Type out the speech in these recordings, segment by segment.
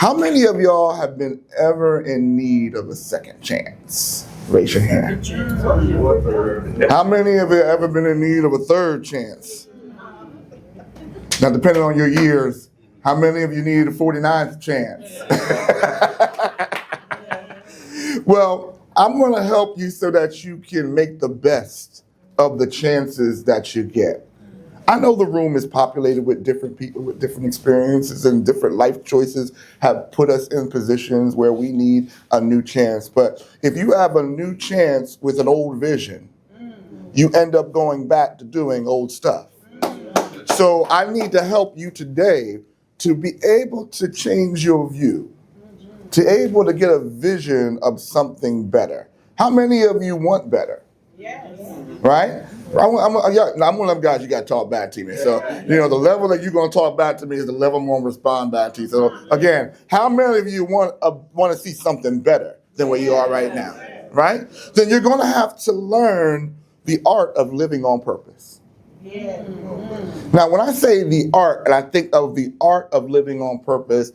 How many of y'all have been ever in need of a second chance? Raise your hand. How many of you have ever been in need of a third chance? Now, depending on your years, how many of you need a 49th chance? Well, I'm going to help you so that you can make the best of the chances that you get. I know the room is populated with different people with different experiences, and different life choices have put us in positions where we need a new chance. But if you have a new chance with an old vision, you end up going back to doing old stuff. So I need to help you today to be able to change your view, to able to get a vision of something better. How many of you want better? Yes. Right? I'm one of them guys you got to talk back to me. So, the level that you're going to talk back to me is the level I'm going to respond back to you. So, again, how many of you want to see something better than where you are right now? Right? Then you're going to have to learn the art of living on purpose. Yeah. Now, when I say the art, and I think of the art of living on purpose,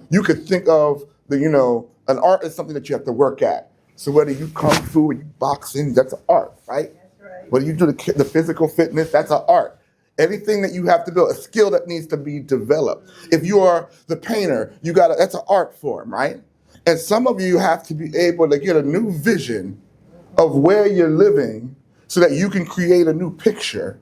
you could think of an art is something that you have to work at. So whether you kung fu or you boxing, that's an art, right? That's right. Whether you do the physical fitness, that's an art. Anything that you have to build, a skill that needs to be developed. If you are the painter, that's an art form, right? And some of you have to be able to get a new vision of where you're living so that you can create a new picture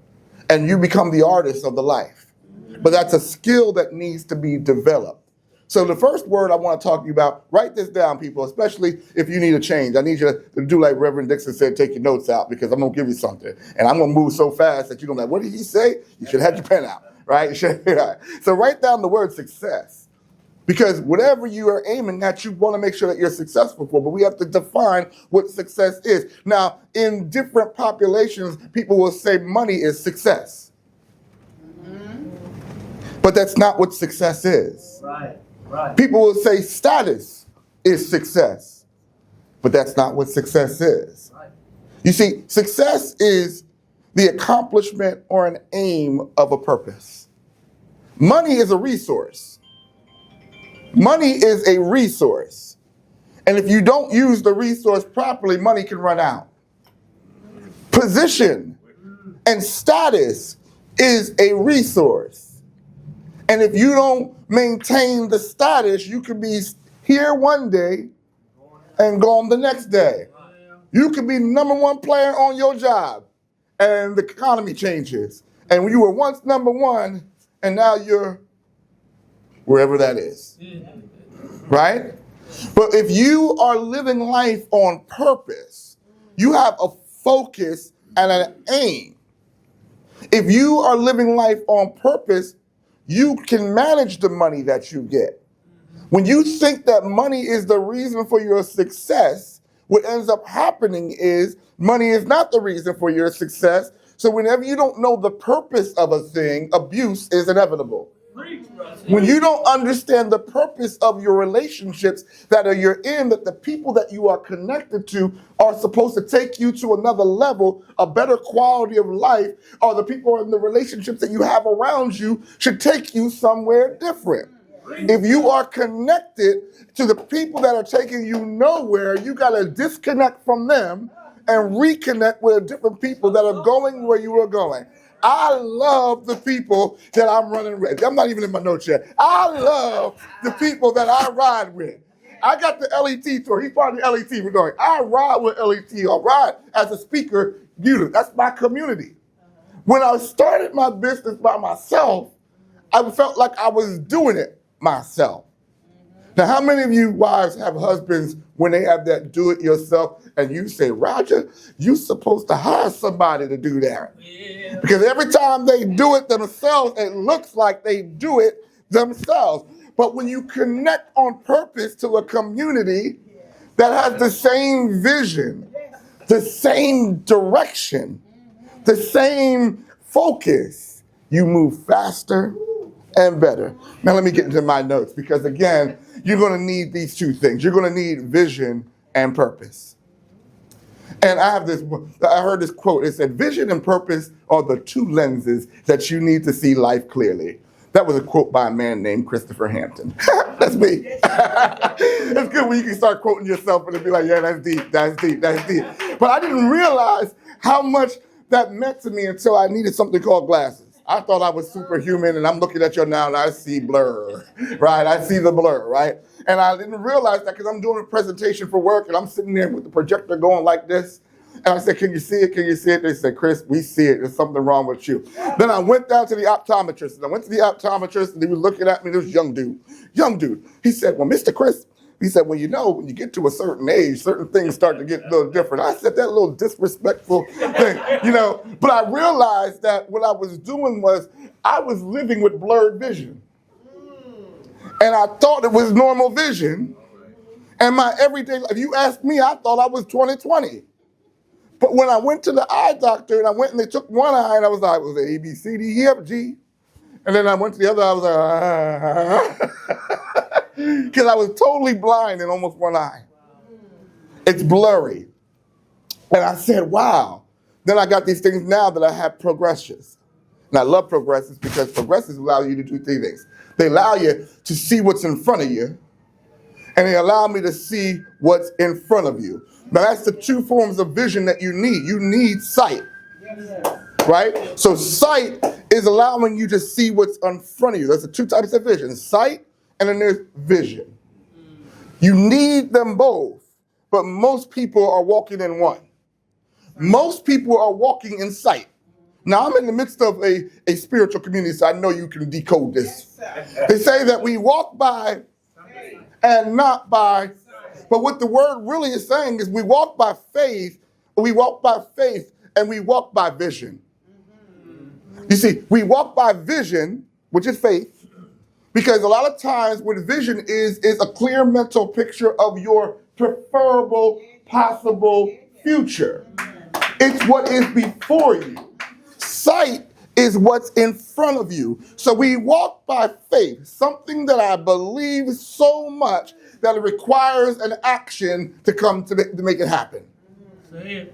and you become the artist of the life. But that's a skill that needs to be developed. So the first word I want to talk to you about, write this down, people, especially if you need a change. I need you to do like Reverend Dixon said, take your notes out, because I'm going to give you something. And I'm going to move so fast that you're going to be like, what did he say? You should have your pen out, right? So write down the word success. Because whatever you are aiming at, you want to make sure that you're successful for. But we have to define what success is. Now, in different populations, people will say money is success. But that's not what success is. Right. Right. People will say status is success, but that's not what success is. Right. You see, success is the accomplishment or an aim of a purpose. Money is a resource. Money is a resource. And if you don't use the resource properly, money can run out. Position and status is a resource. And if you don't maintain the status, you could be here one day and gone the next day. You could be number one player on your job and the economy changes. And you were once number one and now you're wherever that is. Right? But if you are living life on purpose, you have a focus and an aim. If you are living life on purpose, you can manage the money that you get. When you think that money is the reason for your success, what ends up happening is money is not the reason for your success. So whenever you don't know the purpose of a thing, abuse is inevitable. When you don't understand the purpose of your relationships you're in, that the people that you are connected to are supposed to take you to another level, a better quality of life, or the people in the relationships that you have around you should take you somewhere different. If you are connected to the people that are taking you nowhere, you got to disconnect from them and reconnect with different people that are going where you are going. I love the people that I'm running with. I'm not even in my notes yet. I love the people that I ride with. I got the LET tour. He's part of the LET. We're going. I ride with LET. I ride as a speaker. That's my community. When I started my business by myself, I felt like I was doing it myself. Now, how many of you wives have husbands when they have that do-it-yourself and you say, Roger, you're supposed to hire somebody to do that? Yeah. Because every time they do it themselves, it looks like they do it themselves. But when you connect on purpose to a community that has the same vision, the same direction, the same focus, you move faster and better. Now let me get into my notes, because again, you're going to need these two things. You're going to need vision and purpose. And I heard this quote. It said, vision and purpose are the two lenses that you need to see life clearly. That was a quote by a man named Christopher Hampton. That's me. It's good when you can start quoting yourself and be like, yeah, that's deep, that's deep, that's deep. But I didn't realize how much that meant to me until I needed something called glasses. I thought I was superhuman, and I'm looking at you now and I see blur, right? I see the blur, right? And I didn't realize that because I'm doing a presentation for work and I'm sitting there with the projector going like this. And I said, can you see it? Can you see it? They said, Chris, we see it. There's something wrong with you. Then I went down to the optometrist. And I went to the optometrist, and he was looking at me. This young dude. He said, well, Mr. Chris, he said, well, you know, when you get to a certain age, certain things start to get a little different. I said that little disrespectful thing, you know. But I realized that what I was doing was I was living with blurred vision. And I thought it was normal vision. And my everyday life, if you ask me, I thought I was 20/20. But when I went to the eye doctor and I went and they took one eye and I was like, was it A, B, C, D, E, F, G? And then I went to the other, I was like, because I was totally blind in almost one eye. It's blurry. And I said, wow. Then I got these things now that I have progressions. And I love progressions because progressions allow you to do three things. They allow you to see what's in front of you, and they allow me to see what's in front of you. Now, that's the two forms of vision that you need. You need sight, right? So sight is allowing you to see what's in front of you. There's the two types of vision, sight and then there's vision. You need them both, but most people are walking in one. Most people are walking in sight. Now, I'm in the midst of a spiritual community, so I know you can decode this. They say that we walk by and not by. But what the word really is saying is we walk by faith, and we walk by vision. You see, we walk by vision, which is faith, because a lot of times what vision is a clear mental picture of your preferable, possible future. It's what is before you. Sight is what's in front of you. So we walk by faith, something that I believe so much that it requires an action to come to make it happen. Say it.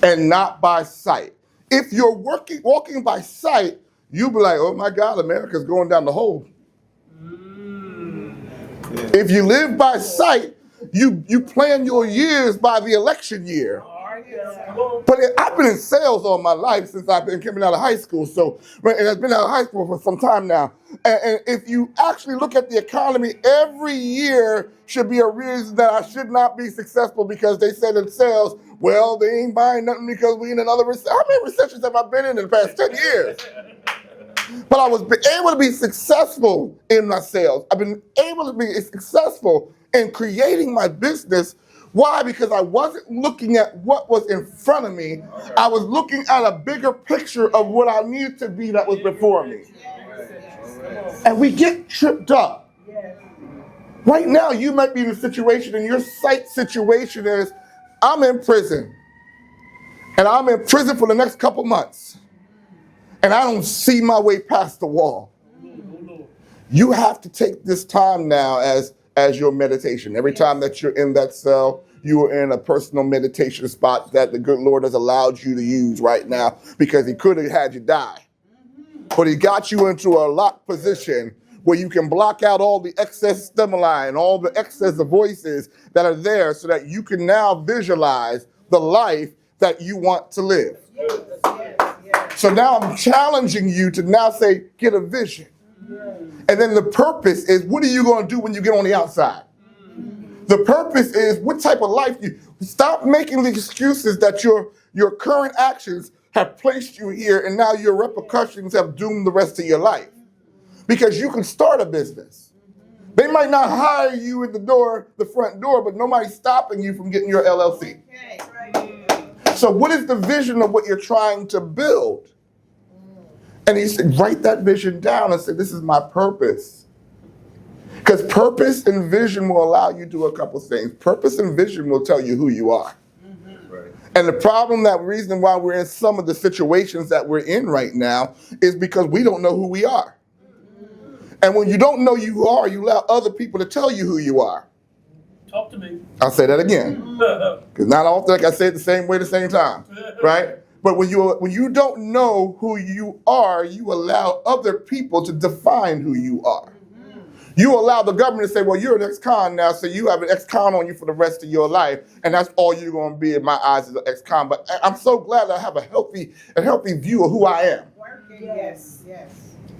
And not by sight. If you're walking by sight, you'll be like, oh my God, America's going down the hole. If you live by sight, you plan your years by the election year. But I've been in sales all my life since I've been coming out of high school. So, and I've been out of high school for some time now. And if you actually look at the economy, every year should be a reason that I should not be successful because they said in sales, well, they ain't buying nothing because we in another recession. How many recessions have I been in the past 10 years? But I was able to be successful in my sales. I've been able to be successful in creating my business. Why? Because I wasn't looking at what was in front of me. I was looking at a bigger picture of what I needed to be that was before me. And we get tripped up. Right now, you might be in a situation, and your sight situation is, I'm in prison. And I'm in prison for the next couple months. And I don't see my way past the wall. You have to take this time now as your meditation. Every time that you're in that cell, you are in a personal meditation spot that the good Lord has allowed you to use right now because he could have had you die. But he got you into a locked position where you can block out all the excess stimuli and all the excess voices that are there so that you can now visualize the life that you want to live. So now I'm challenging you to now say, get a vision. And then the purpose is, what are you going to do when you get on the outside? The purpose is, what type of life you stop making the excuses that your current actions have placed you here, and now your repercussions have doomed the rest of your life. Because you can start a business. They might not hire you at the front door, but nobody's stopping you from getting your LLC. So what is the vision of what you're trying to build? And he said, write that vision down and say, this is my purpose. Because purpose and vision will allow you to do a couple things. Purpose and vision will tell you who you are. Right. And the reason why we're in some of the situations that we're in right now is because we don't know who we are. And when you don't know who you are, you allow other people to tell you who you are. Talk to me. I'll say that again. Because not often I can say it the same way at the same time. Right? But when you don't know who you are, you allow other people to define who you are. You allow the government to say, well, you're an ex-con now, so you have an ex-con on you for the rest of your life, and that's all you're going to be in my eyes as an ex-con. But I'm so glad I have a healthy view of who I am. Yes.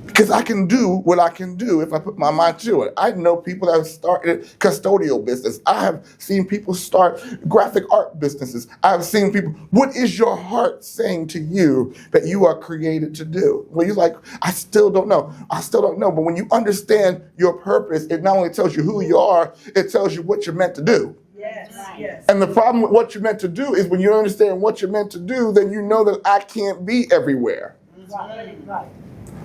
Because I can do what I can do if I put my mind to it. I know people that have started custodial business. I have seen people start graphic art businesses. I have seen people. What is your heart saying to you that you are created to do? Well, you're like, I still don't know. But when you understand your purpose, it not only tells you who you are, it tells you what you're meant to do. Yes. And the problem with what you're meant to do is when you understand what you're meant to do, then you know that I can't be everywhere. Right.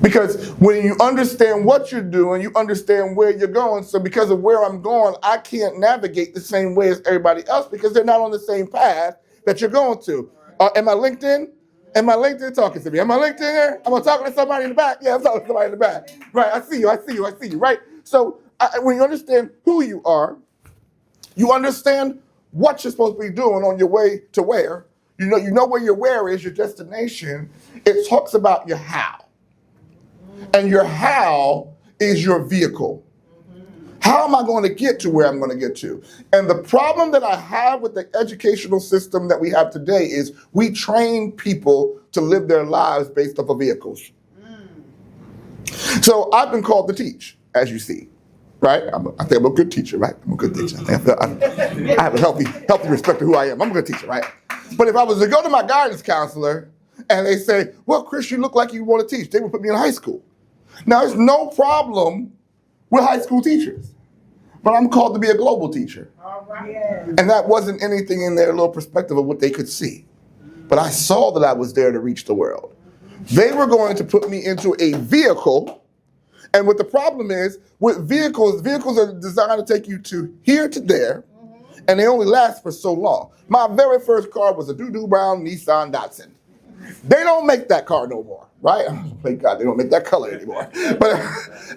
Because when you understand what you're doing, you understand where you're going. So because of where I'm going, I can't navigate the same way as everybody else because they're not on the same path that you're going to. Am I LinkedIn? Am I LinkedIn talking to me? Am I LinkedIn here? Am I talking to somebody in the back? Yeah, I'm talking to somebody in the back. Right, I see you, right? So when you understand who you are, you understand what you're supposed to be doing on your way to where. You know where your where is, your destination. It talks about your how. And your how is your vehicle. How am I going to get to where I'm going to get to? And the problem that I have with the educational system that we have today is we train people to live their lives based off of vehicles. So I've been called to teach, as you see, right? I think I'm a good teacher, right? I'm a good teacher. I have a healthy respect for who I am. I'm a good teacher, right? But if I was to go to my guidance counselor and they say, well, Chris, you look like you want to teach, they would put me in high school. Now, there's no problem with high school teachers, but I'm called to be a global teacher. All right. Yes. And that wasn't anything in their little perspective of what they could see. But I saw that I was there to reach the world. They were going to put me into a vehicle. And what the problem is, with vehicles are designed to take you to here to there, and they only last for so long. My very first car was a doo-doo brown Nissan Datsun. They don't make that car no more, right? Thank God they don't make that color anymore. But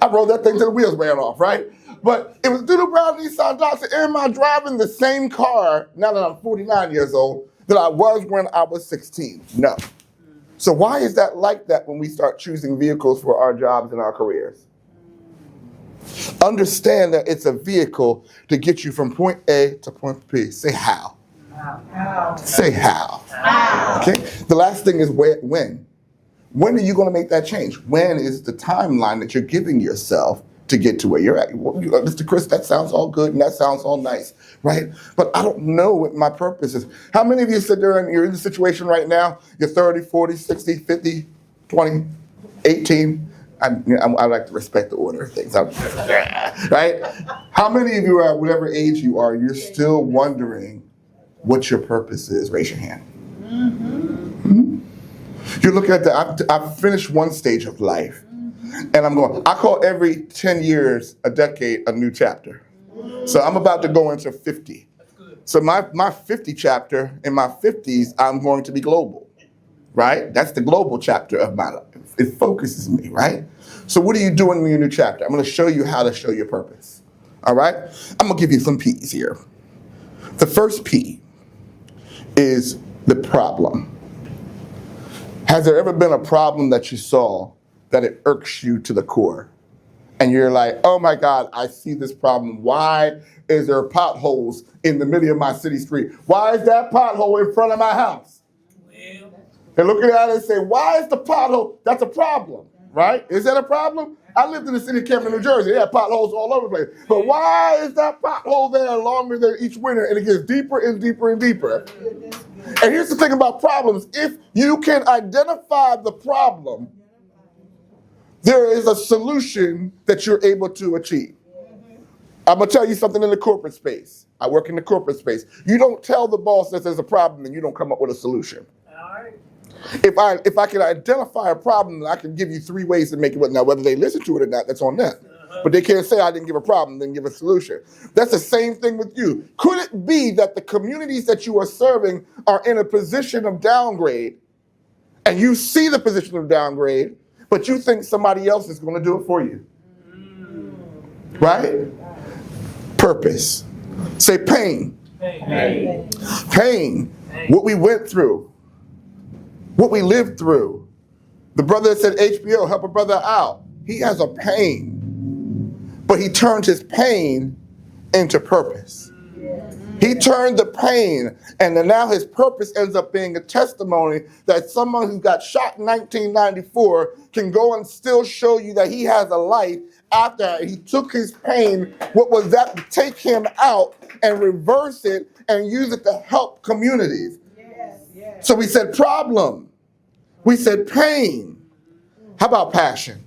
I rode that thing till the wheels ran off, right? But it was doo-doo brown Nissan Datsun. Am I driving the same car now that I'm 49 years old that I was when I was 16? No. So why is that like that when we start choosing vehicles for our jobs and our careers? Understand that it's a vehicle to get you from point A to point B. Say how. How. Say how. How. Okay. The last thing is when. When are you going to make that change? When is the timeline that you're giving yourself to get to where you're at? Well, Mr. Chris, that sounds all good and that sounds all nice, right? But I don't know what my purpose is. How many of you sit there and you're in the situation right now? You're 30, 40, 60, 50, 20, 18. I like to respect the order of things, right? How many of you are at whatever age you are, you're still wondering what your purpose is? Raise your hand. You look at I've finished one stage of life, and I call every 10 years, a decade, a new chapter. So I'm about to go into 50. So my 50 chapter, in my 50s, I'm going to be global, right? That's the global chapter of my life. It focuses me, right? So what are you doing in your new chapter? I'm going to show you how to show your purpose, all right? I'm going to give you some P's here. The first P is the problem. Has there ever been a problem that you saw that it irks you to the core? And you're like, oh my God, I see this problem. Why is there potholes in the middle of my city street? Why is that pothole in front of my house? They're looking at it and say, why is the pothole? That's a problem, right? Is that a problem? I lived in the city of Camden, New Jersey. They had potholes all over the place. But why is that pothole there longer than each winter? And it gets deeper and deeper and deeper. And here's the thing about problems. If you can identify the problem, there is a solution that you're able to achieve. I'm going to tell you something in the corporate space. I work in the corporate space. You don't tell the boss that there's a problem and you don't come up with a solution. If I can identify a problem, I can give you 3 ways to make it work. Now, whether they listen to it or not, that's on them. But they can't say I didn't give a problem, then give a solution. That's the same thing with you. Could it be that the communities that you are serving are in a position of downgrade, and you see the position of downgrade, but you think somebody else is going to do it for you? Right? Purpose. Say pain. Pain. What we went through. what we lived through. The brother that said HBO, help a brother out. He has a pain, but he turned his pain into purpose. He turned the pain, and then now his purpose ends up being a testimony that someone who got shot in 1994 can go and still show you that he has a life after he took his pain, what was that, to take him out and reverse it and use it to help communities. So we said problem. We said pain. How about passion?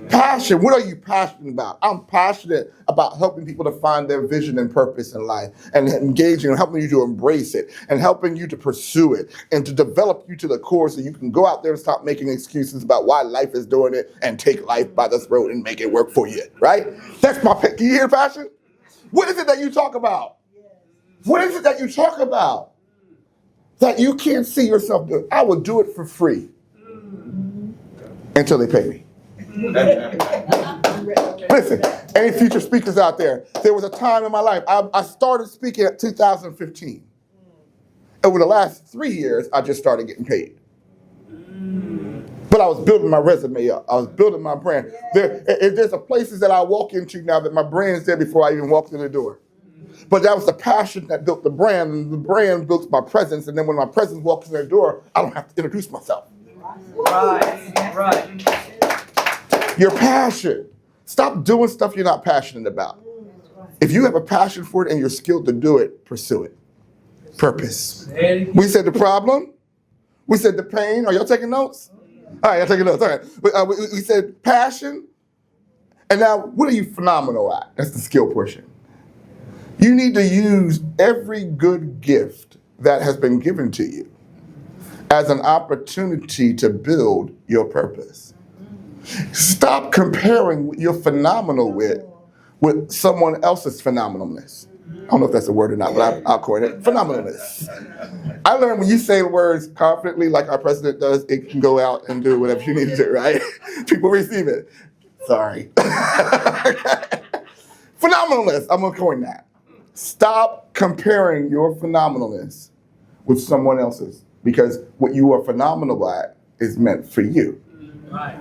Passion, what are you passionate about? I'm passionate about helping people to find their vision and purpose in life and engaging and helping you to embrace it and helping you to pursue it and to develop you to the core so you can go out there and stop making excuses about why life is doing it and take life by the throat and make it work for you, right? That's my, can you hear passion? What is it that you talk about? What is it that you talk about that you can't see yourself doing? I will do it for free until they pay me. Listen, any future speakers out there, there was a time in my life, I started speaking in 2015. Over the last 3 years, I just started getting paid. But I was building my resume up. I was building my brand. There's a places that I walk into now that my brand's there before I even walked in the door. But that was the passion that built the brand, and the brand built my presence. And then when my presence walks in the door, I don't have to introduce myself. Right. Your passion. Stop doing stuff you're not passionate about. If you have a passion for it and you're skilled to do it, pursue it. Purpose. We said the problem. We said the pain. Are y'all taking notes? All right, y'all taking notes. All right. We said passion. And now, what are you phenomenal at? That's the skill portion. You need to use every good gift that has been given to you as an opportunity to build your purpose. Stop comparing what you're phenomenal with someone else's phenomenalness. I don't know if that's a word or not, but I'll coin it phenomenalness. I learned when you say the words confidently, like our president does, it can go out and do whatever you need to do, right? People receive it. Sorry. Phenomenalness, I'm gonna coin that. Stop comparing your phenomenalness with someone else's, because what you are phenomenal at is meant for you.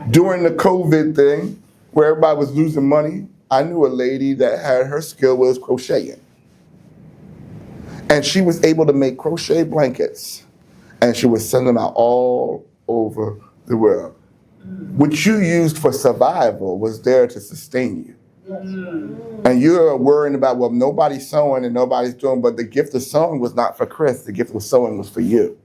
During the COVID thing, where everybody was losing money, I knew a lady that had her skill was crocheting. And she was able to make crochet blankets, and she was sending them out all over the world. What you used for survival was there to sustain you. And you're worrying about, well, nobody's sewing and nobody's doing, but the gift of sewing was not for Chris, the gift of sewing was for you.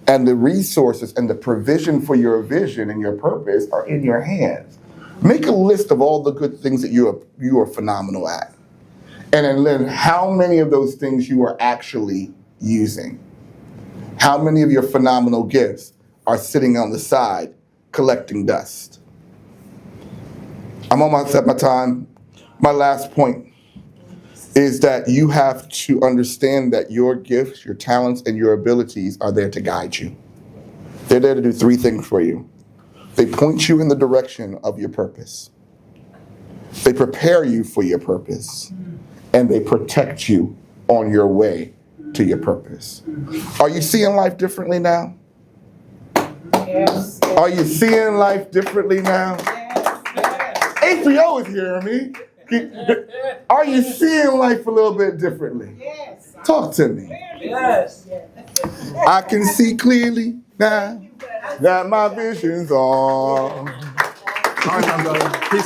And the resources and the provision for your vision and your purpose are in your hands. Make a list of all the good things that you are phenomenal at. And then learn how many of those things you are actually using. How many of your phenomenal gifts are sitting on the side collecting dust. I'm almost at my time. My last point is that you have to understand that your gifts, your talents, and your abilities are there to guide you. They're there to do three things for you. They point you in the direction of your purpose. They prepare you for your purpose. And they protect you on your way to your purpose. Are you seeing life differently now? Yes. Are you seeing life differently now? Yes. HBO is hearing me. Are you seeing life a little bit differently? Yes. Talk to me. Yes. I can see clearly now that my vision's on. All right, now, brother. Peace.